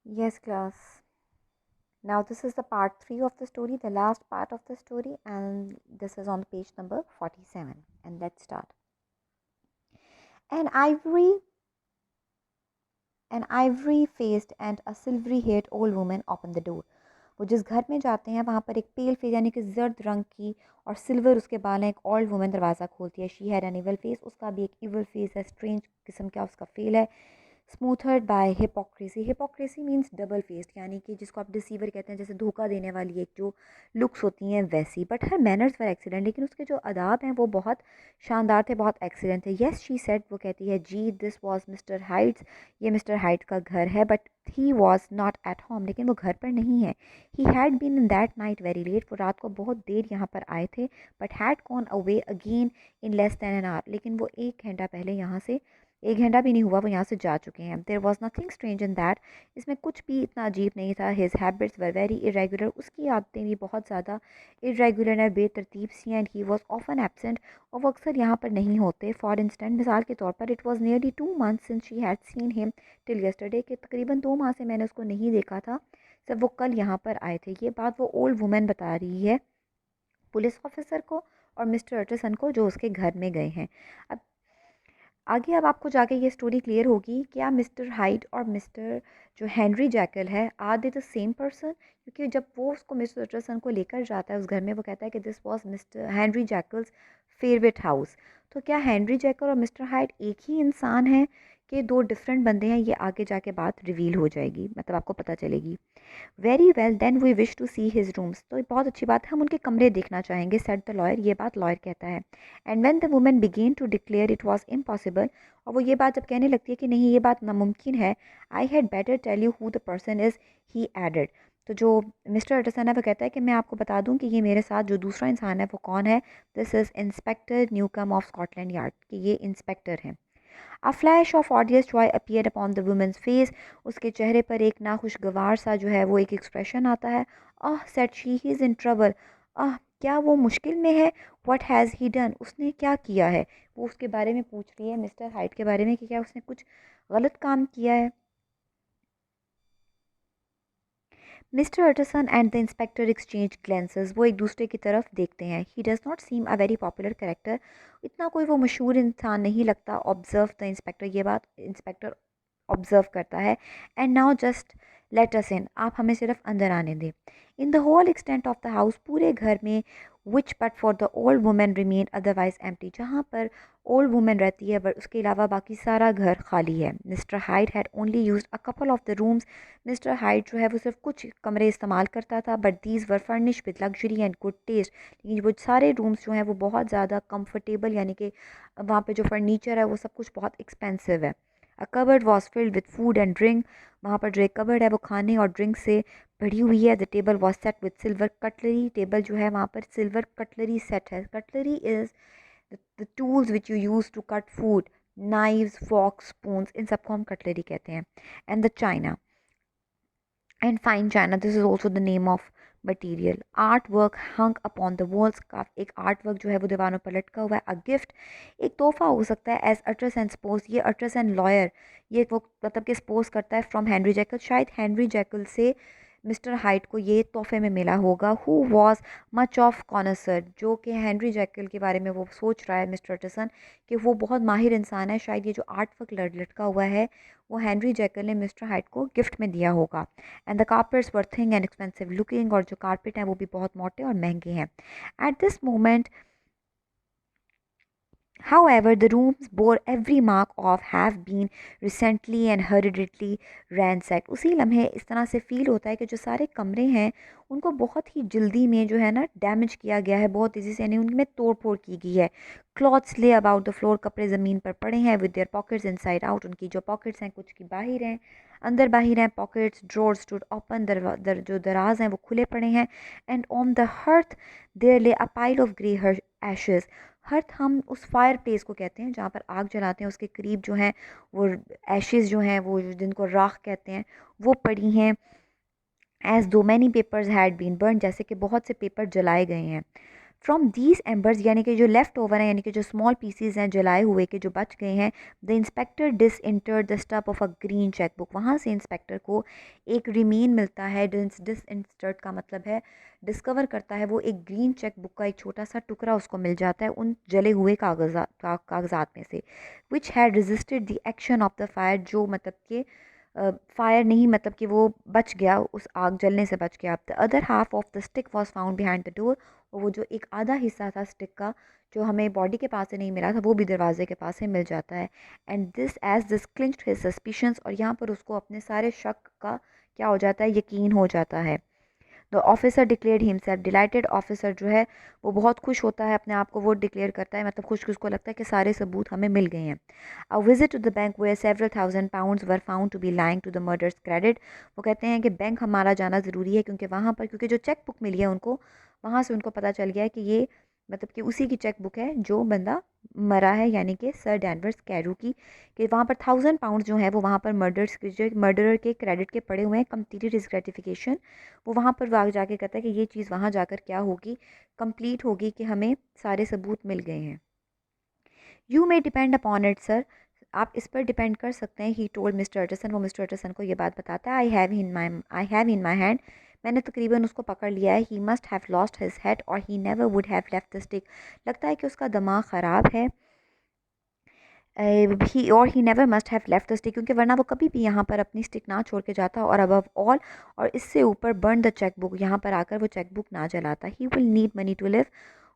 Yes, class. Now, this is the part 3 of the story, the last part of the story, and this is on page number 47. And let's start. An ivory, an ivory faced and a silvery haired old woman opened the door. वो जिस घर में जाते हैं वहाँ पर एक pale face यानी कि जर्द रंग की और सिल्वर उसके बाल हैं, एक ओल्ड वुमन दरवाज़ा खोलती है. She had an evil face, उसका भी एक इवल फेस है, स्ट्रेंज किस्म का उसका फेल है. Smothered by hypocrisy. Hypocrisy means double faced यानी कि जिसको आप डिसीवर कहते हैं, जैसे धोखा देने वाली एक जो लुक्स होती हैं वैसी. But her manners were excellent, लेकिन उसके जो अदाब हैं वो बहुत शानदार थे, बहुत एक्सीलेंट थे. येस शी सेड, वो कहती है, जी दिस वॉज मिस्टर हाइट्स, ये मिस्टर हाइट्स का घर है. But he was not at home, लेकिन वो घर पर नहीं है. He had been in that night very late, वो रात को बहुत देर यहाँ पर आए थे. But had gone away again in less than an hour, लेकिन वो एक घंटा पहले यहाँ से, एक घंटा भी नहीं हुआ वो यहाँ से जा चुके हैं. There was nothing strange in that, इसमें कुछ भी इतना अजीब नहीं था. His habits were very irregular, उसकी आदतें भी बहुत ज़्यादा इरेगुलर है, बेतरतीब सी. And he was often absent, और वो अक्सर यहाँ पर नहीं होते. फॉर इंस्टेंट, मिसाल के तौर पर, it was nearly 2 months since she had seen him till yesterday, के तकरीबन 2 माह से मैंने उसको नहीं देखा था जब वो कल यहाँ पर आए थे. ये बात वो ओल्ड वुमेन बता रही है पुलिस ऑफिसर को और मिस्टर अर्टसन को जो उसके घर में गए हैं. अब आगे अब आपको जाके ये स्टोरी क्लियर होगी क्या मिस्टर हाइट और मिस्टर जो हेनरी जैकल है, are they the same person. क्योंकि जब वो उसको मिस्टर अटरसन को लेकर जाता है उस घर में, वो कहता है कि this was mister Henry Jekyll's favourite house. तो क्या हेनरी जैकल और मिस्टर हाइट एक ही इंसान हैं कि दो डिफरेंट बंदे हैं? ये आगे जाके बात रिवील हो जाएगी, मतलब आपको पता चलेगी. Very well then we wish to see his rooms, तो बहुत अच्छी बात है, हम उनके कमरे देखना चाहेंगे, सेड द लॉयर. ये बात लॉयर कहता है. And when the women began to declare it was impossible, और वो ये बात जब कहने लगती है कि नहीं ये बात नामुमकिन है, I had better tell you who the person is, he added. तो जो मिस्टर अटसन है वो कहता है कि मैं आपको बता दूं कि ये मेरे साथ जो दूसरा इंसान है वो कौन है. This is inspector Newcome of Scotland Yard, कि ये इंस्पेक्टर हैं. A flash of odious joy appear upon the woman's face, उसके चेहरे पर एक नाखुशगवार सा जो है वो एक एक्सप्रेशन आता है. Ah said she, he is in trouble. Ah, क्या वो मुश्किल में है. व्हाट हैज़ ही डन, उसने क्या किया है. वो उसके बारे में पूछ रही है, मिस्टर हाइट के बारे में, कि क्या उसने कुछ गलत काम किया है. Mister Atson and the inspector exchange glances, वो एक दूसरे की तरफ देखते हैं. He does not seem a very popular character, इतना कोई वो मशहूर इंसान नहीं लगता. ऑब्जर्व द इंस्पेक्टर, ये बात इंस्पेक्टर ऑब्जर्व करता है. And now just let us in, आप हमें सिर्फ अंदर आने दें. In the whole extent of the house, पूरे घर में, which but for the old woman remain otherwise empty, जहाँ पर ओल्ड वुमेन रहती है बट उसके अलावा बाकी सारा घर खाली है. Mr Hyde had only used a couple of the rooms, Mr Hyde जो है वो सिर्फ कुछ कमरे इस्तेमाल करता था. But these were furnish with luxury and good taste, लेकिन वो सारे रूम्स जो हैं वो बहुत ज़्यादा कंफर्टेबल, यानी कि वहाँ पे जो फर्नीचर है वो सब कुछ बहुत एक्सपेंसिव है. A cupboard was filled with food and drink, वहाँ पर जो एक कबर्ड है वो खाने और ड्रिंक से भरी हुई है. The table was set with silver cutlery, table जो है वहाँ पर सिल्वर कटलरी सेट है. Cutlery is the tools which you use to cut food, knives forks spoons, इन सबको हम कटलरी कहते हैं. And the china and fine china, this is also the name of material. Art work hung upon the walls, का एक art work जो है वो दीवारों पर लटका हुआ है. अ गिफ्ट, एक तोहफा हो सकता है. एज अट्रस एंड सपोज, ये अट्रस एंड लॉयर, ये वो मतलब कि सपोज करता है, फ्रॉम हेनरी जैकल, शायद हेनरी जैकल से मिस्टर हाइट को ये तोहफे में मिला होगा. हु वॉज मच ऑफ कॉनसर, जो कि हेनरी जैकल के बारे में वो सोच रहा है मिस्टर अटसन कि वो बहुत माहिर इंसान है, शायद ये जो आर्ट वर्क लटका हुआ है वो हेनरी जैकल ने मिस्टर हाइट को गिफ्ट में दिया होगा. And the carpets were thing and expensive looking, और जो कारपेट हैं वो भी बहुत मोटे और महंगे हैं. At this moment however the rooms bore every mark of have been recently and hurriedly ransacked. उसी लम्हे इस तरह से फील होता है कि जो सारे कमरे हैं उनको बहुत ही जल्दी में जो है ना डैमेज किया गया है, बहुत तेज़ी से, यानी उनमें तोड़ फोड़ की गई है. क्लॉथ्स ले अबाउट द फ्लोर, कपड़े ज़मीन पर पड़े हैं. With their pockets inside out, उनकी जो पॉकेट्स हैं कुछ की बाहर हैं, अंदर बाहर हैं पॉकेट्स. ड्रॉर स्टूड ओपन, जो दराज हैं वो खुले पड़े हैं. And on the hearth there lay a pile of grey ashes, hearth हम उस फायर प्लेस को कहते हैं जहाँ पर आग जलाते हैं, उसके करीब जो हैं वो एशेज़ जो हैं वो जिनको राख कहते हैं वो पड़ी हैं. As though many papers had been burn, जैसे कि बहुत से पेपर जलाए गए हैं. फ्रॉम दीज एम्बर्स, यानी कि जो लेफ्ट ओवर हैं, यानी कि जो स्मॉल पीसीज हैं जलाए हुए के जो बच गए हैं, the inspector disinter the stuff of a green cheque book, वहाँ से इंस्पेक्टर को एक रिमेन मिलता है। डिस इंस्टर्ट का मतलब है डिस्कवर करता है, वो एक ग्रीन चेक बुक का एक छोटा सा टुकड़ा उसको मिल जाता है उन जले हुए कागजात में से, which had resisted the action of the fire, जो मतलब कि फायर नहीं, मतलब कि वो बच गया, उस आग जलने से बच गया। The other half of the stick was found behind the door, और वो जो एक आधा हिस्सा था स्टिक का जो हमें बॉडी के पास से नहीं मिला था, वो भी दरवाजे के पास से मिल जाता है। And this clinched his suspicions, और यहाँ पर उसको अपने सारे शक का क्या हो जाता है, यकीन हो जाता है। The officer declared himself dilated, officer जो है वो बहुत खुश होता है, अपने आप को वो डिक्लेयर करता है, मतलब खुश, उसको लगता है कि सारे सबूत हमें मिल गए हैं। A visit to the bank where several thousand pounds were found to be lying to the murderer's credit, वो कहते हैं कि बैंक हमारा जाना ज़रूरी है, क्योंकि वहाँ पर, क्योंकि जो चेक बुक मिली है उनको, वहाँ से उनको पता चल गया है कि ये मतलब कि उसी की चेक बुक है जो बंदा मरा है, यानी कि सर डैनवर्स कैरू की, कि वहाँ पर 1000 पाउंड जो है वो वहाँ पर मर्डरर के क्रेडिट के पड़े हुए हैं, कंप्लीटेड इज ग्रेटिफिकेशन। वो वहाँ पर वाग जाके कहता है कि ये चीज़ वहाँ जाकर क्या होगी, कंप्लीट होगी, कि हमें सारे सबूत मिल गए हैं। You may depend upon it sir, आप इस पर डिपेंड कर सकते हैं। ही टोल्ड मिस्टर अटरसन, वो मिस्टर अटरसन को ये बात बताता है। I have in my hand, मैंने तकरीबन उसको पकड़ लिया है। He must have lost his head और he never would have left the stick, लगता है कि उसका दिमाग ख़राब है। He never must have left the stick, क्योंकि वरना वो कभी भी यहाँ पर अपनी स्टिक ना छोड़ के जाता, और अबव ऑल, और इससे ऊपर बर्न द चेक बुक, यहाँ पर आकर वो चेक बुक ना जलाता। He will need money to live,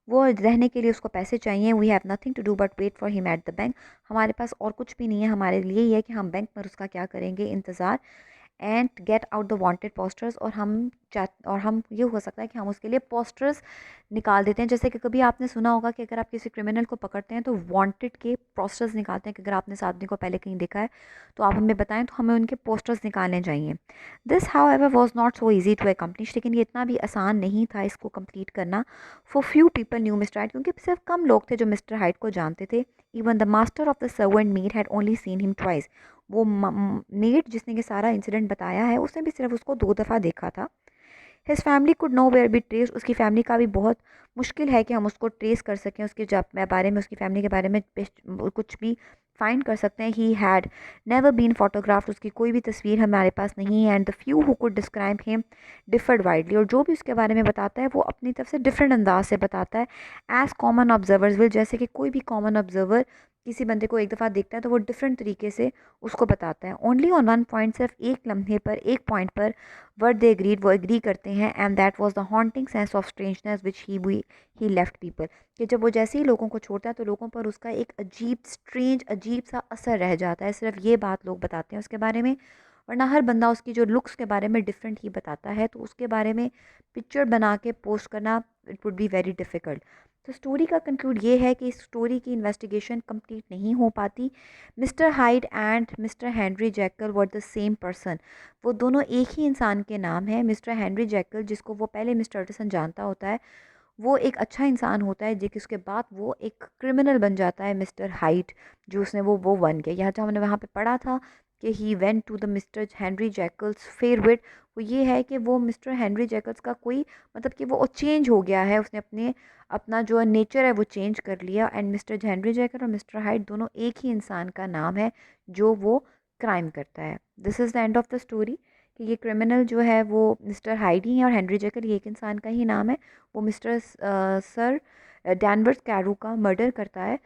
वो रहने के लिए उसको पैसे चाहिए। We have nothing to do but wait for him at the bank, हमारे पास और कुछ भी नहीं है, हमारे लिए ये है कि हम बैंक पर उसका क्या करेंगे, इंतज़ार। And get out the wanted posters, और हम ये हो सकता है कि हम उसके लिए पोस्टर्स निकाल देते हैं। जैसे कि कभी आपने सुना होगा कि अगर आप किसी क्रिमिनल को पकड़ते हैं तो वांटेड के पोस्टर्स निकालते हैं, कि अगर आपने इस आदमी को पहले कहीं देखा है तो आप हमें बताएं, तो हमें उनके पोस्टर्स निकालने चाहिए। This however was not so easy to accomplish, लेकिन ये इतना भी आसान नहीं था इसको कंप्लीट करना। For few people new mister height, क्योंकि सिर्फ कम लोग थे जो मिस्टर हाइट को जानते थे। Even the master of the servant made had only seen him twice, वो मेड जिसने ये सारा इंसिडेंट बताया है उसने भी सिर्फ उसको 2 दफ़ा देखा था। His family could nowhere be trace, उसकी फैमिली का भी बहुत मुश्किल है कि हम उसको ट्रेस कर सकें, उसके बारे में, उसकी फैमिली के बारे में कुछ भी फाइंड कर सकते हैं। He had never been photographed, उसकी कोई भी तस्वीर हमारे पास नहीं है। And the few who could describe him differed widely, और जो भी उसके बारे में बताता है वो अपनी तरफ से डिफरेंट अंदाज से बताता है। एज कॉमन ऑब्जर्वर्स विल, जैसे कि कोई भी कॉमन ऑब्जर्वर किसी बंदे को एक दफ़ा देखता है तो वो डिफरेंट तरीके से उसको बताता है। ओनली ऑन वन पॉइंट, सिर्फ एक लम्हे पर, एक पॉइंट पर वर्ड दे एग्रीड, वो एग्री करते हैं। And that was the haunting sense of strangeness which he left people, कि जब वो जैसे ही लोगों को छोड़ता है तो लोगों पर उसका एक अजीब स्ट्रेंज अजीब सा असर रह जाता है। सिर्फ ये बात लोग बताते हैं उसके बारे में, वरना हर बंदा उसकी जो लुक्स के बारे में डिफरेंट ही बताता है, तो उसके बारे में पिक्चर बना के पोस्ट करना it would be very difficult. तो स्टोरी का कंक्लूड ये है कि इस स्टोरी की इन्वेस्टिगेशन कंप्लीट नहीं हो पाती। Mister hide and mister Henry jackal were the same person, वो दोनों एक ही इंसान के नाम हैं। मिस्टर हेनरी जैकल, जिसको वो पहले मिस्टर अटरसन जानता होता है, वो एक अच्छा इंसान होता है, लेकिन उसके बाद वो एक क्रिमिनल बन जाता है। मिस्टर हाइट जो उसने वो बन गया, यहाँ जब हमने वहाँ पे पढ़ा था कि he went to the mister Henry Jekyll's favourite, वो ये है कि वो मिस्टर हेनरी जैकल्स का कोई मतलब कि वो चेंज हो गया है, उसने अपना जो नेचर है वो चेंज कर लिया। एंड मिस्टर हेनरी जैकल और मिस्टर हाइट दोनों एक ही इंसान का नाम है जो वो क्राइम करता है। This is the end of the story, कि ये क्रिमिनल जो है वो मिस्टर हाइड ही है, और हेनरी जैकल ये एक इंसान का ही नाम है। वो मिस्टर सर डैनवर्स कैरू का मर्डर करता है।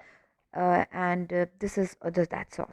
And this is that's all.